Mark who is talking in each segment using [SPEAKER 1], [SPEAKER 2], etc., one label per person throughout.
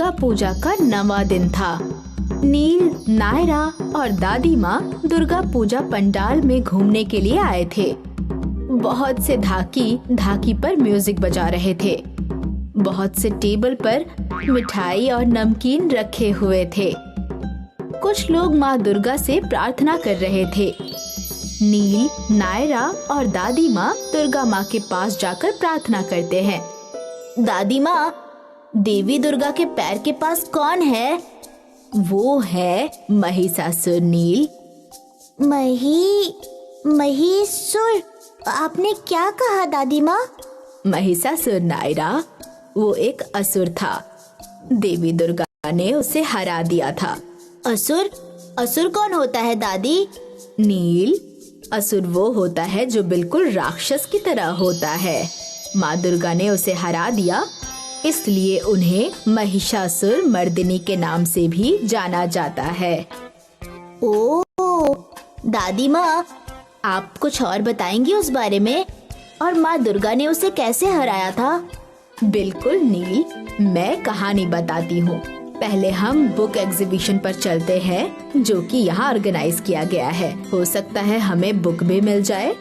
[SPEAKER 1] दुर्गा पूजा का 9वां दिन था। नील, नायरा और दादी माँ दुर्गा पूजा पंडाल में घूमने के लिए आए थे। बहुत से धाकी पर म्यूजिक बजा रहे थे। बहुत से टेबल पर मिठाई और नमकीन रखे हुए थे। कुछ लोग माँ दुर्गा से प्रार्थना कर रहे थे। नील, नायरा और दादी माँ दुर्गा माँ के पास जाकर प्रार्थना करते हैं। दादी माँ, देवी दुर्गा के पैर के पास कौन है? वो है महिषासुर। नील,
[SPEAKER 2] महिषासुर? आपने क्या कहा दादी माँ?
[SPEAKER 1] महिषासुर नायरा, वो एक असुर था। देवी दुर्गा ने उसे हरा दिया था।
[SPEAKER 2] असुर कौन होता है दादी?
[SPEAKER 1] नील, असुर वो होता है जो बिल्कुल राक्षस की तरह होता है। माँ दुर्गा ने उसे हरा दिया, इसलिए उन्हें महिषासुर मर्दिनी के नाम से भी जाना जाता है।
[SPEAKER 2] ओह, दादी माँ, आप कुछ और बताएंगी उस बारे में? और माँ दुर्गा ने उसे कैसे हराया था?
[SPEAKER 1] बिल्कुल नील, मैं कहानी बताती हूँ। पहले हम बुक एग्जीबिशन पर चलते हैं, जो कि यहाँ ऑर्गेनाइज किया गया है। हो सकता है हमें बुक भी मिल जाए।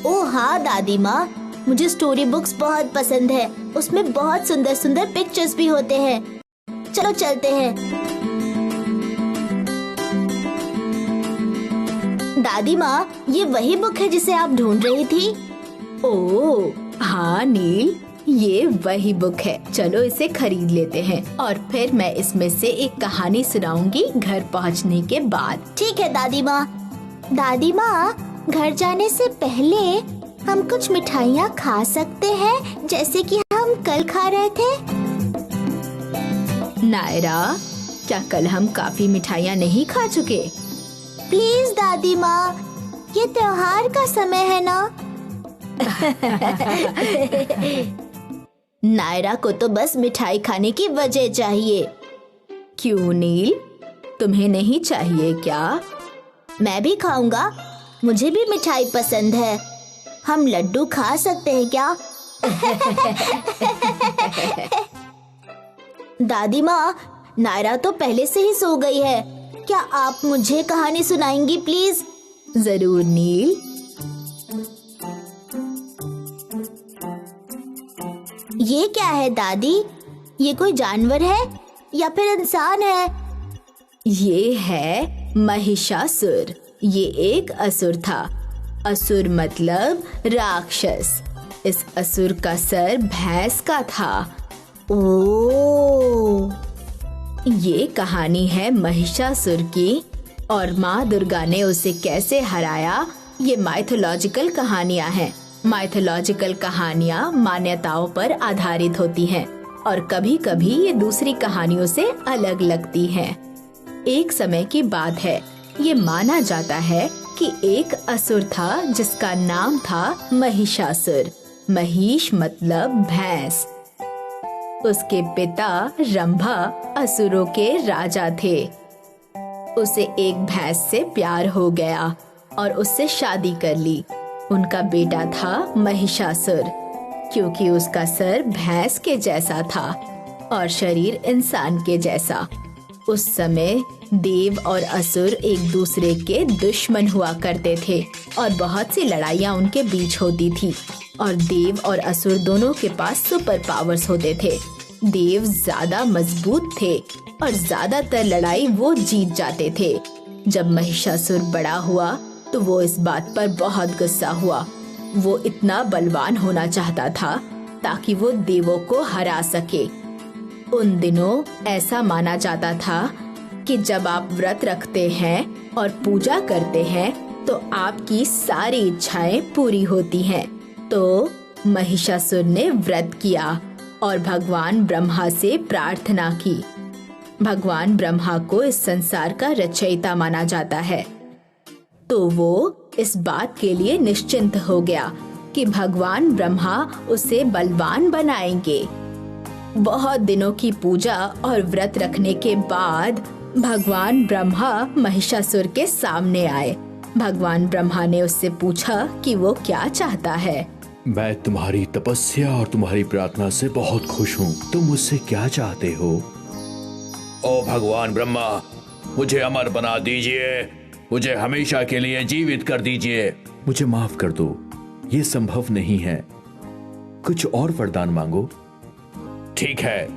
[SPEAKER 2] ओह हाँ दादी माँ, मुझे स्टोरी बुक्स बहुत पसंद है। उसमें बहुत सुंदर सुंदर पिक्चर्स भी होते हैं। चलो चलते हैं। दादी माँ, ये वही बुक है जिसे आप ढूंढ रही थी?
[SPEAKER 1] ओह हाँ नील, ये वही बुक है। चलो इसे खरीद लेते हैं और फिर मैं इसमें से एक कहानी सुनाऊंगी घर पहुंचने के बाद।
[SPEAKER 2] ठीक है दादी माँ। दादी माँ, घर जाने से पहले हम कुछ मिठाइयाँ खा सकते हैं, जैसे कि हम कल खा रहे थे?
[SPEAKER 1] नायरा, क्या कल हम काफी मिठाइयाँ नहीं खा चुके?
[SPEAKER 2] प्लीज दादी माँ, ये त्योहार का समय है ना। नायरा को तो बस मिठाई खाने की वजह चाहिए।
[SPEAKER 1] क्यों नील, तुम्हें नहीं चाहिए क्या?
[SPEAKER 2] मैं भी खाऊंगा, मुझे भी मिठाई पसंद है। हम लड्डू खा सकते हैं क्या? दादी माँ, नायरा तो पहले से ही सो गई है। क्या आप मुझे कहानी सुनाएंगी प्लीज?
[SPEAKER 1] जरूर नील।
[SPEAKER 2] ये क्या है दादी? ये कोई जानवर है या फिर इंसान है?
[SPEAKER 1] ये है महिषासुर। ये एक असुर था। असुर मतलब राक्षस। इस असुर का सर भैंस का था।
[SPEAKER 2] ओह,
[SPEAKER 1] ये कहानी है महिषासुर की, और माँ दुर्गा ने उसे कैसे हराया, ये माइथोलॉजिकल कहानियाँ हैं। माइथोलॉजिकल कहानियाँ मान्यताओं पर आधारित होती हैं और कभी कभी ये दूसरी कहानियों से अलग लगती हैं। एक समय की बात है। ये माना जाता है कि एक असुर था जिसका नाम था महिषासुर। महिष मतलब भैंस। उसके पिता रंभा असुरों के राजा थे। उसे एक भैंस से प्यार हो गया और उससे शादी कर ली। उनका बेटा था महिषासुर, क्योंकि उसका सर भैंस के जैसा था और शरीर इंसान के जैसा। उस समय देव और असुर एक दूसरे के दुश्मन हुआ करते थे और बहुत सी लड़ाइयाँ उनके बीच होती थी। और देव और असुर दोनों के पास सुपर पावर्स होते थे। देव ज्यादा मजबूत थे और ज्यादातर लड़ाई वो जीत जाते थे। जब महिषासुर बड़ा हुआ तो वो इस बात पर बहुत गुस्सा हुआ। वो इतना बलवान होना चाहता था ताकि वो देवों को हरा सके। उन दिनों ऐसा माना जाता था कि जब आप व्रत रखते हैं और पूजा करते हैं तो आपकी सारी इच्छाएं पूरी होती हैं। तो महिषासुर ने व्रत किया और भगवान ब्रह्मा से प्रार्थना की। भगवान ब्रह्मा को इस संसार का रचयिता माना जाता है, तो वो इस बात के लिए निश्चिंत हो गया कि भगवान ब्रह्मा उसे बलवान बनाएंगे। बहुत दिनों की पूजा और व्रत रखने के बाद भगवान ब्रह्मा महिषासुर के सामने आए। भगवान ब्रह्मा ने उससे पूछा कि वो क्या चाहता है।
[SPEAKER 3] मैं तुम्हारी तपस्या और तुम्हारी प्रार्थना से बहुत खुश हूँ। तुम मुझसे क्या चाहते हो? ओ भगवान ब्रह्मा, मुझे अमर बना दीजिए, मुझे हमेशा के लिए जीवित कर दीजिए। मुझे माफ कर दो, ये संभव नहीं है। कुछ और वरदान मांगो। ठीक है,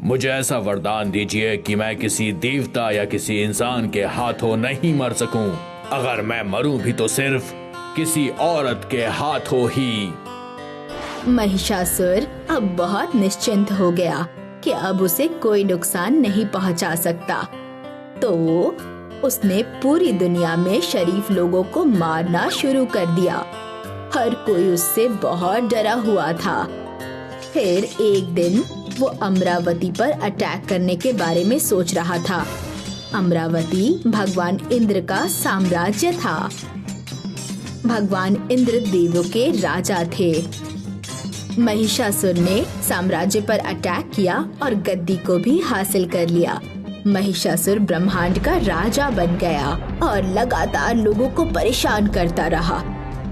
[SPEAKER 3] मुझे ऐसा वरदान दीजिए कि मैं किसी देवता या किसी इंसान के हाथों नहीं मर सकूं। अगर मैं मरूं भी तो सिर्फ किसी औरत के हाथों ही।
[SPEAKER 1] महिषासुर अब बहुत निश्चिंत हो गया कि अब उसे कोई नुकसान नहीं पहुंचा सकता। तो उसने पूरी दुनिया में शरीफ लोगों को मारना शुरू कर दिया। हर कोई उससे बहुत डरा हुआ था। फिर एक दिन वो अमरावती पर अटैक करने के बारे में सोच रहा था। अमरावती भगवान इंद्र का साम्राज्य था। भगवान इंद्र देवों के राजा थे। महिषासुर ने साम्राज्य पर अटैक किया और गद्दी को भी हासिल कर लिया। महिषासुर ब्रह्मांड का राजा बन गया और लगातार लोगों को परेशान करता रहा।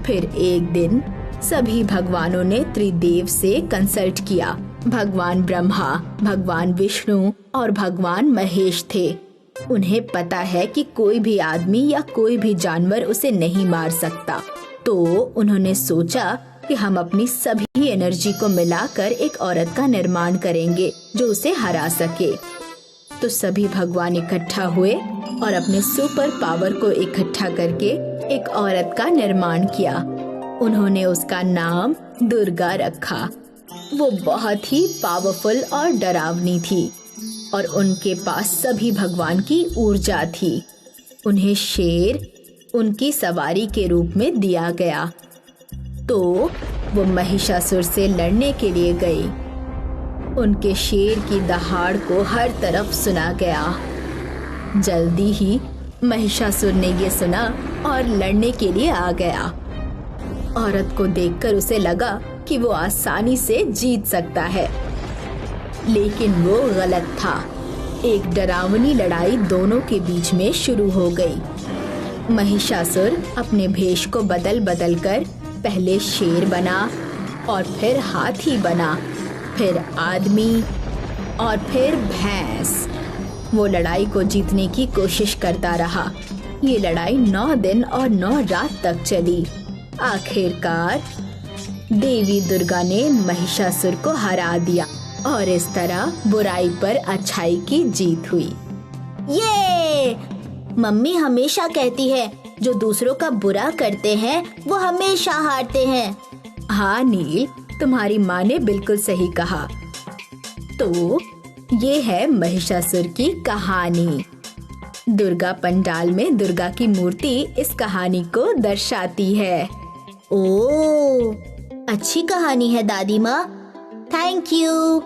[SPEAKER 1] फिर एक दिन सभी भगवानों ने त्रिदेव से कंसल्ट किया। भगवान ब्रह्मा, भगवान विष्णु और भगवान महेश थे। उन्हें पता है कि कोई भी आदमी या कोई भी जानवर उसे नहीं मार सकता। तो उन्होंने सोचा कि हम अपनी सभी एनर्जी को मिलाकर एक औरत का निर्माण करेंगे जो उसे हरा सके। तो सभी भगवान इकट्ठा हुए और अपने सुपर पावर को इकट्ठा करके एक औरत का निर्माण किया। उन्होंने उसका नाम दुर्गा रखा। वो बहुत ही पावरफुल और डरावनी थी और उनके पास सभी भगवान की ऊर्जा थी। उन्हें शेर उनकी सवारी के रूप में दिया गया। तो वो महिषासुर से लड़ने के लिए गई। उनके शेर की दहाड़ को हर तरफ सुना गया। जल्दी ही महिषासुर ने ये सुना और लड़ने के लिए आ गया। औरत को देखकर उसे लगा कि वो आसानी से जीत सकता है, लेकिन वो गलत था। एक डरावनी लड़ाई दोनों के बीच में शुरू हो गई। महिषासुर अपने भेष को बदल बदल कर पहले शेर बना और फिर हाथी बना, फिर आदमी और फिर भैंस। वो लड़ाई को जीतने की कोशिश करता रहा। ये लड़ाई 9 दिन और 9 रात तक चली। आखिरकार देवी दुर्गा ने महिषासुर को हरा दिया और इस तरह बुराई पर अच्छाई की जीत हुई।
[SPEAKER 2] ये मम्मी हमेशा कहती है जो दूसरों का बुरा करते हैं वो हमेशा हारते हैं।
[SPEAKER 1] हाँ नील, तुम्हारी माँ ने बिल्कुल सही कहा। तो ये है महिषासुर की कहानी। दुर्गा पंडाल में दुर्गा की मूर्ति इस कहानी को दर्शाती है।
[SPEAKER 2] ओह, अच्छी कहानी है दादी माँ। Thank you.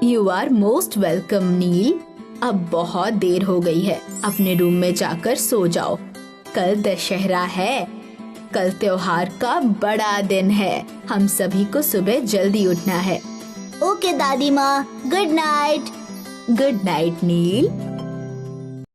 [SPEAKER 1] You are most welcome Neel. अब बहुत देर हो गई है, अपने रूम में जाकर सो जाओ। कल दशहरा है। कल त्योहार का बड़ा दिन है। हम सभी को सुबह जल्दी उठना है।
[SPEAKER 2] ओके दादी माँ, गुड नाइट।
[SPEAKER 1] गुड नाइट नील।